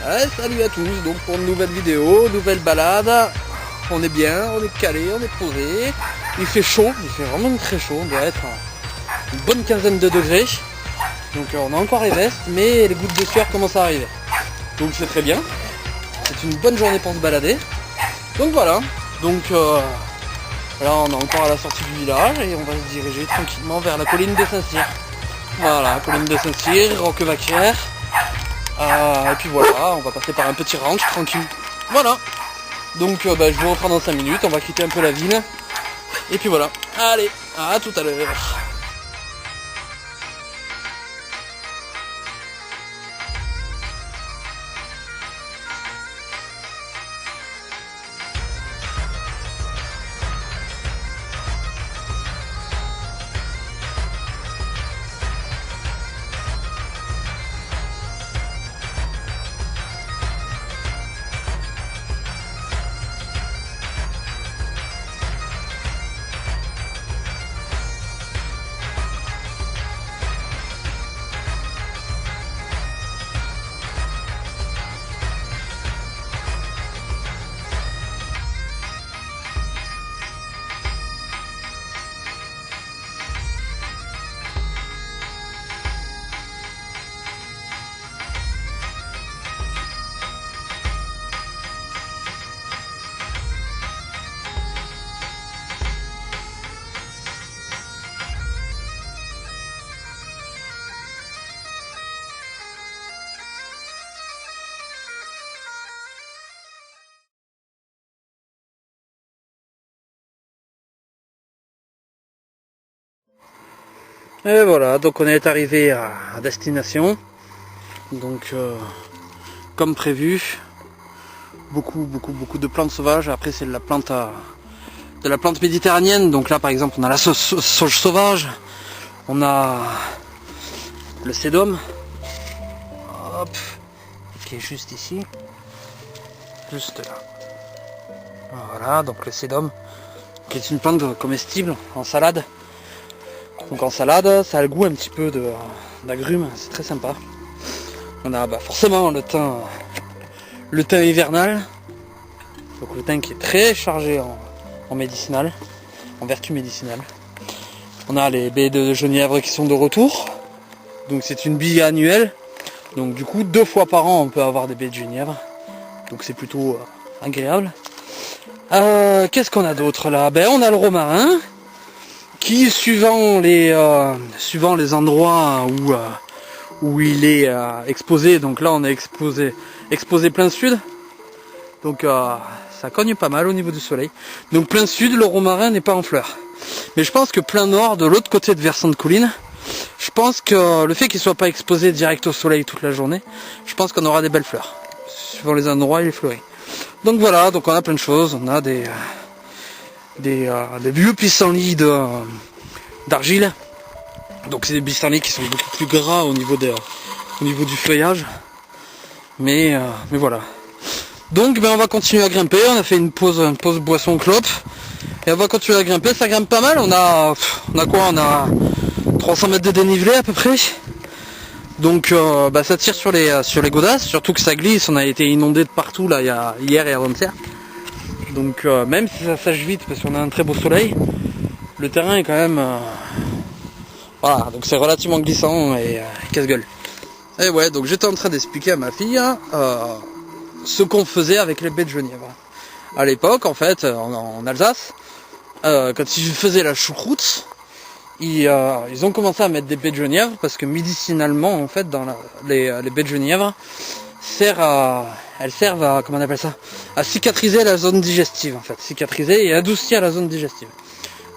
Ouais, salut à tous, donc pour une nouvelle vidéo, nouvelle balade. On est bien, on est calé, on est posé. Il fait chaud, il fait vraiment très chaud, on doit être à une bonne quinzaine de degrés. Donc on a encore les vestes, mais les gouttes de sueur commencent à arriver. Donc c'est très bien. C'est une bonne journée pour se balader. Donc voilà, donc là on est encore à la sortie du village et on va se diriger tranquillement vers la colline de Saint-Cyr. Voilà, colline de Saint-Cyr, Roquevaquière. Et puis voilà, on va passer par un petit ranch tranquille. Voilà. Donc je vous reprends dans 5 minutes, on va quitter un peu la ville. Et puis voilà. Allez, à tout à l'heure. Et voilà, donc on est arrivé à destination. Donc comme prévu, beaucoup de plantes sauvages. Après c'est de la plante méditerranéenne. Donc là par exemple on a la sauge sauvage, on a le sédum, hop, qui est juste ici, juste là. Voilà, donc le sédum, qui est une plante comestible en salade. Donc en salade, ça a le goût un petit peu d'agrumes, c'est très sympa. On a forcément le thym hivernal, donc le thym qui est très chargé en médicinal, en vertu médicinale. On a les baies de genièvre qui sont de retour, donc c'est une bille annuelle, donc du coup 2 fois par an on peut avoir des baies de genièvre, donc c'est plutôt agréable. Qu'est-ce qu'on a d'autre là? On a le romarin, qui suivant les endroits où il est exposé, donc là on est exposé plein sud, donc ça cogne pas mal au niveau du soleil. Donc plein sud, le romarin n'est pas en fleurs, mais je pense que plein nord, de l'autre côté de versant de colline, je pense que le fait qu'il soit pas exposé direct au soleil toute la journée, je pense qu'on aura des belles fleurs suivant les endroits il est fleuri. Donc voilà, donc on a plein de choses, on a des vieux pissenlits d'argile. Donc c'est des pissenlits qui sont beaucoup plus gras au niveau du feuillage. Mais voilà. Donc on va continuer à grimper. On a fait une pause boisson clope. Et on va continuer à grimper. Ça grimpe pas mal. On a quoi? On a 300 mètres de dénivelé à peu près. Donc ça tire sur les godasses. Surtout que ça glisse. On a été inondé de partout là hier et avant-hier. Donc même si ça sèche vite parce qu'on a un très beau soleil, le terrain est quand même voilà, donc c'est relativement glissant et casse-gueule. Et ouais, donc j'étais en train d'expliquer à ma fille ce qu'on faisait avec les baies de genièvre. À l'époque, en fait, en Alsace, quand ils faisaient la choucroute, ils ont commencé à mettre des baies de genièvre parce que médicinalement, en fait, les baies de genièvre elles servent à, comment on appelle ça, à cicatriser la zone digestive, en fait, cicatriser et adoucir la zone digestive.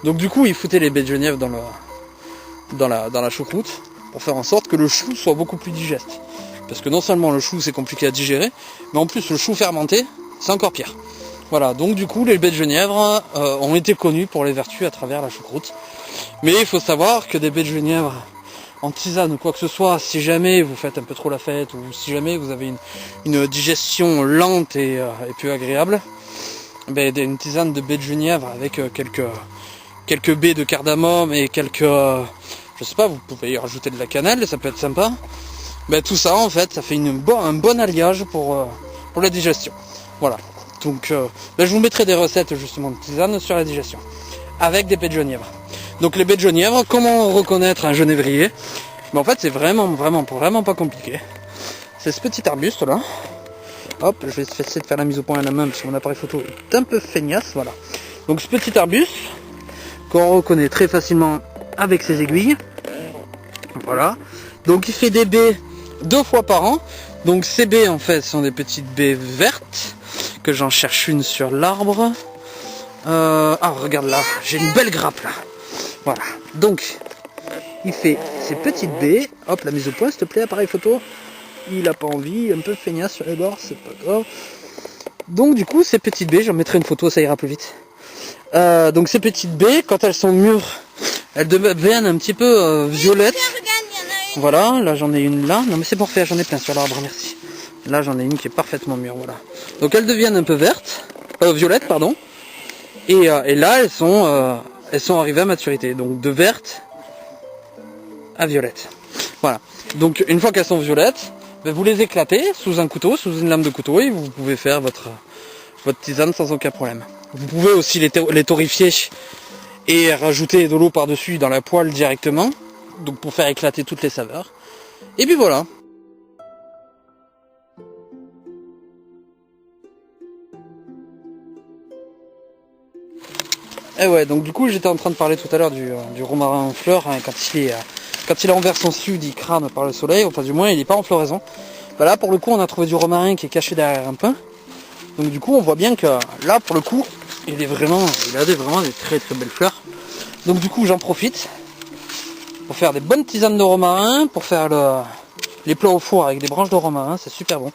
Donc du coup, ils foutaient les baies de genièvre dans la choucroute pour faire en sorte que le chou soit beaucoup plus digeste. Parce que non seulement le chou c'est compliqué à digérer, mais en plus le chou fermenté, c'est encore pire. Voilà, donc du coup les baies de genièvre ont été connues pour les vertus à travers la choucroute. Mais il faut savoir que des baies de genièvre en tisane ou quoi que ce soit, si jamais vous faites un peu trop la fête, ou si jamais vous avez une digestion lente et peu agréable, une tisane de baies de genièvre avec quelques baies de cardamome et quelques, je sais pas, vous pouvez y rajouter de la cannelle, ça peut être sympa. ben, tout ça en fait, ça fait un bon alliage pour la digestion. Voilà. Donc ben, je vous mettrai des recettes justement de tisane sur la digestion. Avec des baies de genièvre. Donc les baies de genièvre, comment reconnaître un genévrier? Ben, en fait c'est vraiment pas compliqué. C'est ce petit arbuste là. Hop, je vais essayer de faire la mise au point à la main parce que mon appareil photo est un peu feignasse, voilà. Donc ce petit arbuste qu'on reconnaît très facilement avec ses aiguilles. Voilà. Donc il fait des baies 2 fois par an. Donc ces baies en fait sont des petites baies vertes que j'en cherche une sur l'arbre. Ah regarde là, j'ai une belle grappe là. Voilà. Donc il fait ces petites baies. Hop, la mise au point s'il te plaît, appareil photo. Il a pas envie, un peu feignasse sur les bords, c'est pas grave. Donc du coup ces petites baies, j'en mettrai une photo, ça ira plus vite. Donc ces petites baies, quand elles sont mûres, elles deviennent un petit peu violettes. Voilà, là j'en ai une là. Non mais c'est parfait, j'en ai plein sur l'arbre, merci. Là j'en ai une qui est parfaitement mûre, voilà. Donc elles deviennent un peu vertes, violettes pardon. Et là elles sont arrivées à maturité, donc de vertes à violettes. Voilà. Donc une fois qu'elles sont violettes, ben, vous les éclatez sous un couteau, sous une lame de couteau, et vous pouvez faire votre tisane sans aucun problème. Vous pouvez aussi les torréfier et rajouter de l'eau par-dessus dans la poêle directement, donc pour faire éclater toutes les saveurs. Et puis voilà. Et ouais, donc du coup j'étais en train de parler tout à l'heure du romarin en fleurs, hein, quand il est envers son sud, il crame par le soleil, enfin du moins il n'est pas en floraison. Bah là pour le coup on a trouvé du romarin qui est caché derrière un pin. Donc du coup on voit bien que là pour le coup il a vraiment des très très belles fleurs. Donc du coup j'en profite pour faire des bonnes tisanes de romarin, pour faire les plats au four avec des branches de romarin, c'est super bon.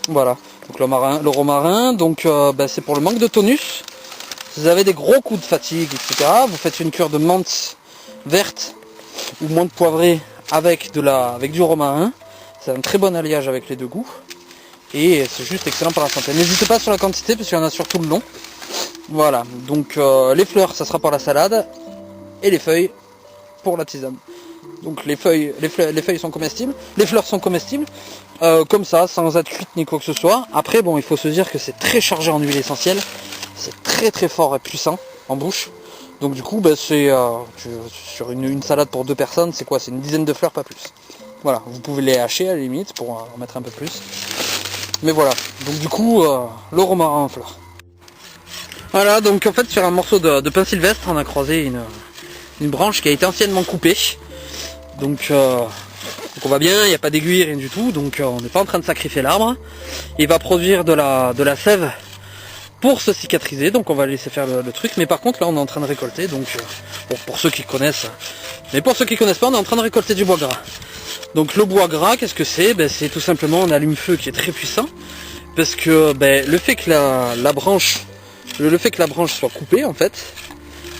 Voilà, donc le romarin, donc bah, c'est pour le manque de tonus. Si vous avez des gros coups de fatigue, etc., vous faites une cure de menthe verte ou menthe poivrée avec du romarin. C'est un très bon alliage avec les deux goûts. Et c'est juste excellent pour la santé. N'hésitez pas sur la quantité parce qu'il y en a sur tout le long. Voilà, donc les fleurs ça sera pour la salade et les feuilles pour la tisane. Donc les feuilles sont comestibles, les fleurs sont comestibles, comme ça, sans être cuites ni quoi que ce soit. Après bon, il faut se dire que c'est très chargé en huile essentielle, c'est très très fort et puissant en bouche. Donc du coup, bah, c'est sur une salade pour 2 personnes, c'est quoi? C'est une dizaine de fleurs, pas plus. Voilà, vous pouvez les hacher à la limite pour en mettre un peu plus. Mais voilà, donc du coup, le romarin en fleurs. Voilà, donc en fait sur un morceau de pin sylvestre, on a croisé une branche qui a été anciennement coupée. Donc on voit bien, il n'y a pas d'aiguille, rien du tout, donc on n'est pas en train de sacrifier l'arbre. Il va produire de la sève pour se cicatriser, donc on va laisser faire le truc. Mais par contre là on est en train de récolter, donc bon, pour ceux qui connaissent, mais pour ceux qui connaissent pas, on est en train de récolter du bois gras. Donc le bois gras, qu'est-ce que c'est? Ben, c'est tout simplement un allume-feu qui est très puissant, parce que ben, le fait que la branche soit coupée en fait,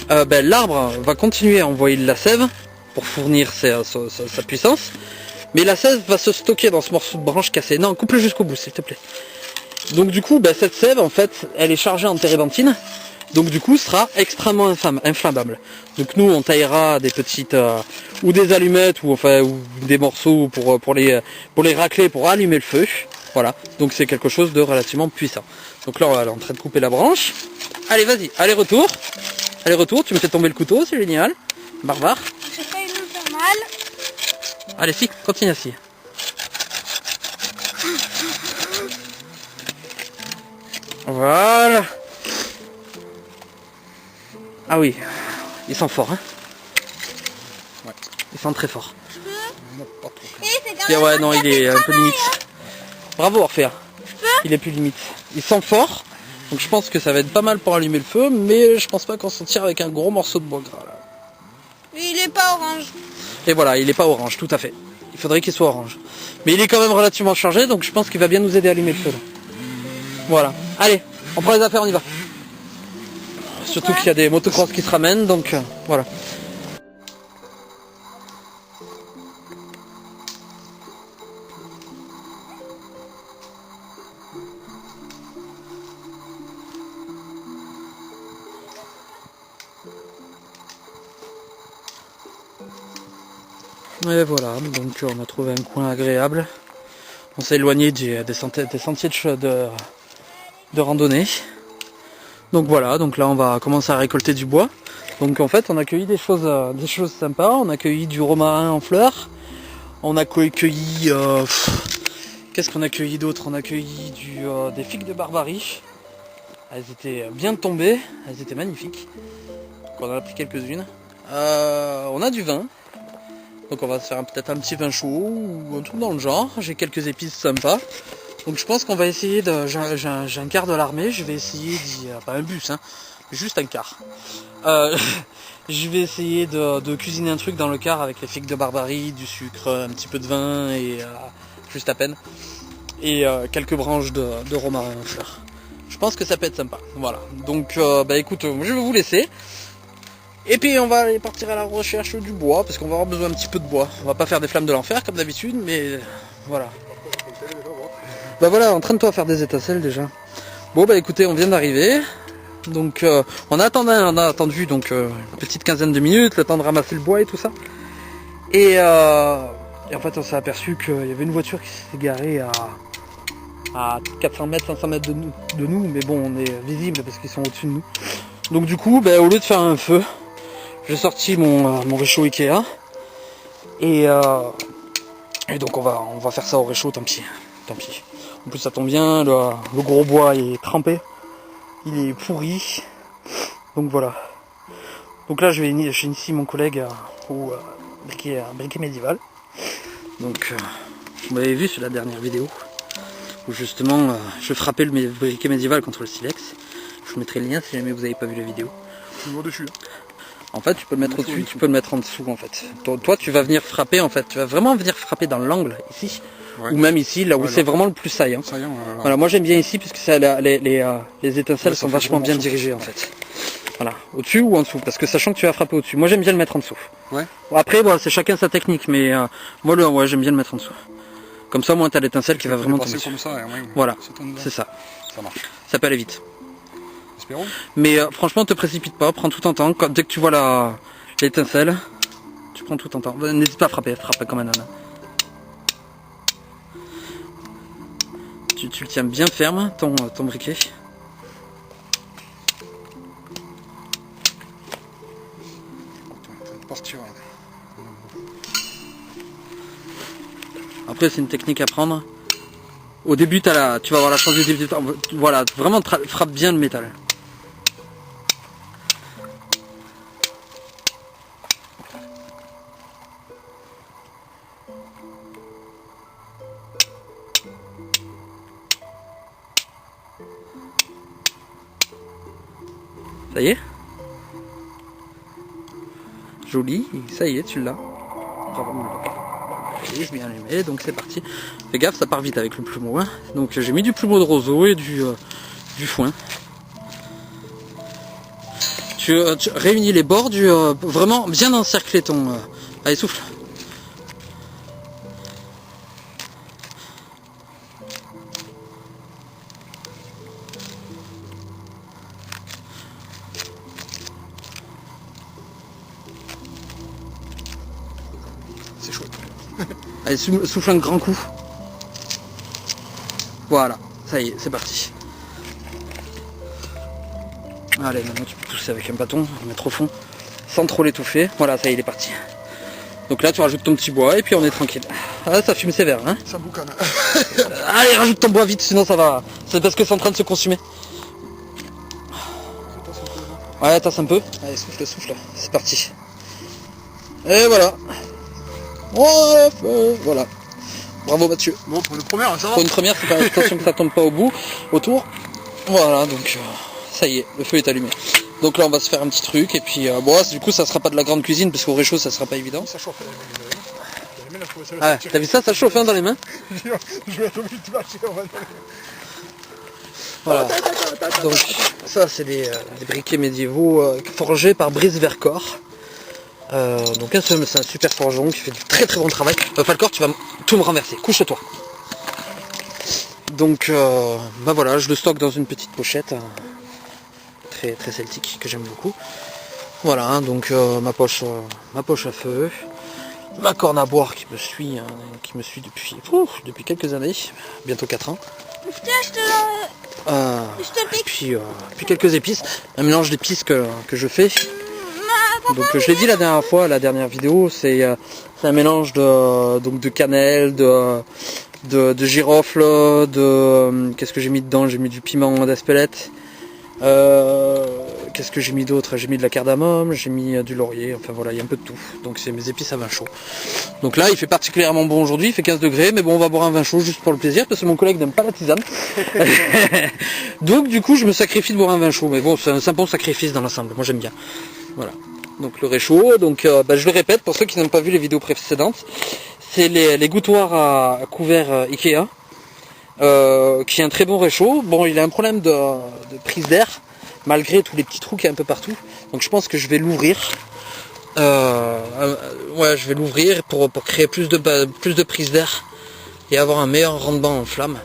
ben, l'arbre va continuer à envoyer de la sève pour fournir sa puissance, mais la sève va se stocker dans ce morceau de branche cassé. Non, coupe-le jusqu'au bout s'il te plaît. Donc du coup, ben, cette sève en fait, elle est chargée en térébenthine, donc du coup sera extrêmement inflammable. Donc nous on taillera des petites ou des allumettes ou des morceaux pour les racler, pour allumer le feu. Voilà, donc c'est quelque chose de relativement puissant. Donc là on est en train de couper la branche. Allez vas-y, aller-retour, tu me fais tomber le couteau, c'est génial. Barbare. J'ai failli me faire mal. Allez si, continue ainsi. Voilà. Ah oui, ils sont forts, hein. Ouais, ils sont très forts. Et ouais, non, il est un peu limite. Bravo Orphée. Il est plus limite. Ils sont forts, donc je pense que ça va être pas mal pour allumer le feu, mais je pense pas qu'on s'en tire avec un gros morceau de bois gras là. Il est pas orange. Et voilà, il est pas orange, tout à fait. Il faudrait qu'il soit orange. Mais il est quand même relativement chargé, donc je pense qu'il va bien nous aider à allumer le feu là. Voilà. Allez, on prend les affaires, on y va. Surtout qu'il y a des motocross qui se ramènent, donc voilà. Et voilà, donc on a trouvé un coin agréable. On s'est éloigné des sentiers de randonnée. Donc voilà, donc là on va commencer à récolter du bois. Donc en fait on a cueilli des choses sympas. On a cueilli du romarin en fleurs. On a cueilli... qu'est-ce qu'on a cueilli d'autre? On a cueilli des figues de Barbarie. Elles étaient bien tombées, elles étaient magnifiques. Donc on en a pris quelques-unes. On a du vin. Donc on va se faire peut-être un petit vin chaud ou un truc dans le genre. J'ai quelques épices sympas. Donc je pense qu'on va essayer de... J'ai un quart de l'armée, je vais essayer pas un bus, hein, juste un quart. Je vais essayer de cuisiner un truc dans le quart avec les figues de Barbarie, du sucre, un petit peu de vin et juste à peine. Et quelques branches de romarin en fleurs. Je pense que ça peut être sympa. Voilà. Donc écoute, je vais vous laisser. Et puis on va aller partir à la recherche du bois, parce qu'on va avoir besoin un petit peu de bois. On va pas faire des flammes de l'enfer comme d'habitude, mais voilà. Bah voilà, entraîne-toi à faire des étincelles déjà. Bon bah écoutez, on vient d'arriver. Donc on a attendu donc une petite quinzaine de minutes, le temps de ramasser le bois et tout ça. Et en fait on s'est aperçu qu'il y avait une voiture qui s'était garée à 400 mètres, 500 mètres de nous, mais bon on est visible parce qu'ils sont au-dessus de nous. Donc du coup, au lieu de faire un feu, j'ai sorti mon réchaud Ikea. Et donc on va faire ça au réchaud, tant pis. En plus ça tombe bien, le gros bois est trempé. Il est pourri. Donc voilà. Donc là j'initie mon collègue au briquet médiéval. Donc vous m'avez vu sur la dernière vidéo où justement je frappais le briquet médiéval contre le silex. Je vous mettrai le lien si jamais vous n'avez pas vu la vidéo. Je vois dessus. En fait tu peux le mettre au-dessus, tu peux le mettre en dessous en fait. Toi tu vas venir frapper en fait, tu vas vraiment venir frapper dans l'angle ici. Ouais. Ou même ici, là où c'est vraiment le plus saillant. Voilà, moi j'aime bien ici puisque les étincelles sont vachement bien dirigées en fait. Voilà, au-dessus ou en dessous, parce que sachant que tu vas frapper au-dessus, moi j'aime bien le mettre en dessous. Ouais. Bon, après, c'est chacun sa technique, mais moi j'aime bien le mettre en dessous. Comme ça, au moins t'as l'étincelle qui va vraiment tomber. Comme ça, voilà, c'est ça. Ça marche. Ça peut aller vite. Espérons. Mais franchement, te précipite pas, prends tout ton temps. Dès que tu vois l'étincelle, tu prends tout ton temps. N'hésite pas à frapper, frappe comme un âne. Tu le tiens bien ferme, ton briquet. Après c'est une technique à prendre. Au début tu vas avoir la chance du début. Voilà, vraiment frappe bien le métal. Ça y est? Joli, ça y est, tu l'as. Bravo. Et je viens allumer, donc c'est parti. Fais gaffe, ça part vite avec le plumeau. Hein. Donc j'ai mis du plumeau de roseau et du foin. Tu réunis les bords vraiment bien encercler ton... Allez, souffle. C'est chouette. Allez, souffle un grand coup. Voilà, ça y est, c'est parti. Allez, maintenant tu peux pousser avec un bâton, le mettre au fond, sans trop l'étouffer. Voilà, ça y est, il est parti. Donc là, tu rajoutes ton petit bois et puis on est tranquille. Ah, ça fume sévère, hein. Ça boucane. Allez, rajoute ton bois vite, sinon ça va... C'est parce que c'est en train de se consumer. Ouais, tasse un peu. Allez, souffle, c'est parti. Et voilà. Voilà. Bravo Mathieu. Bon, pour une première, ça va. Pour une première, c'est pas attention que ça tombe pas autour. Voilà, donc ça y est, le feu est allumé. Donc là, on va se faire un petit truc et puis du coup, ça sera pas de la grande cuisine parce qu'au réchaud, ça sera pas évident. Ça chauffe. Ah, t'as vu ça chauffe hein, dans les mains. Je vais être obligé de marcher. Voilà. Donc ça, c'est des briquets médiévaux forgés par Brice Vercors. Donc c'est un super forgeron qui fait du très très bon travail. Falcor, tu vas tout me renverser, couche-toi. Donc voilà, je le stocke dans une petite pochette très très celtique que j'aime beaucoup. Voilà, donc ma poche à feu. ma corne à boire qui me suit depuis quelques années, bientôt 4 ans. Tiens, je te pique. Puis quelques épices, un mélange d'épices que je fais. Donc je l'ai dit la dernière fois, la dernière vidéo, c'est un mélange de cannelle, de girofle, qu'est-ce que j'ai mis dedans? J'ai mis du piment d'Espelette. Qu'est-ce que j'ai mis d'autre? J'ai mis de la cardamome, j'ai mis du laurier, enfin voilà, il y a un peu de tout. Donc c'est mes épices à vin chaud. Donc là, il fait particulièrement bon aujourd'hui, il fait 15 degrés, mais bon, on va boire un vin chaud juste pour le plaisir, parce que mon collègue n'aime pas la tisane. Donc du coup, je me sacrifie de boire un vin chaud, mais bon, c'est un bon sacrifice dans l'ensemble, moi j'aime bien. Voilà. Donc le réchaud, donc je le répète, pour ceux qui n'ont pas vu les vidéos précédentes, c'est les gouttoirs à couvert Ikea. Qui est un très bon réchaud. Bon, il a un problème de prise d'air, malgré tous les petits trous qu'il y a un peu partout. Donc je pense que je vais l'ouvrir. Ouais, je vais l'ouvrir pour créer plus de prise d'air et avoir un meilleur rendement en flamme.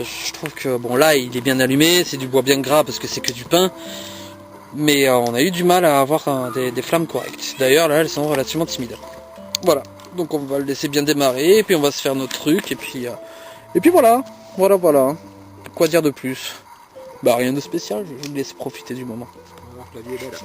Je trouve que, bon là, il est bien allumé, c'est du bois bien gras parce que c'est que du pain. Mais on a eu du mal à avoir des flammes correctes. D'ailleurs, là, elles sont relativement timides. Voilà. Donc on va le laisser bien démarrer, et puis on va se faire notre truc, et puis voilà. Voilà. Quoi dire de plus? Bah rien de spécial, je vais vous laisser profiter du moment. On va voir que la vie est belle.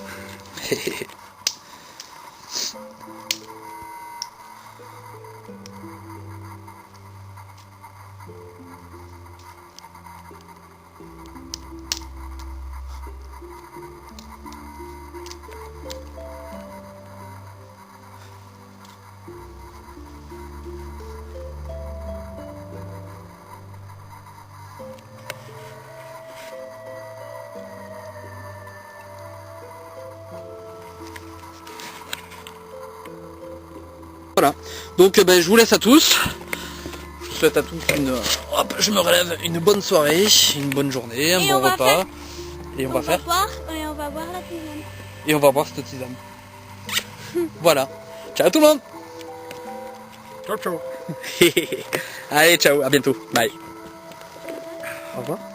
Voilà, donc je vous laisse à tous. Je vous souhaite à tous je me relève, une bonne soirée, une bonne journée, un bon repas. Et on va boire la tisane. Et on va boire cette tisane. Voilà. Ciao tout le monde. Ciao, ciao. Allez, ciao, à bientôt. Bye. Au revoir.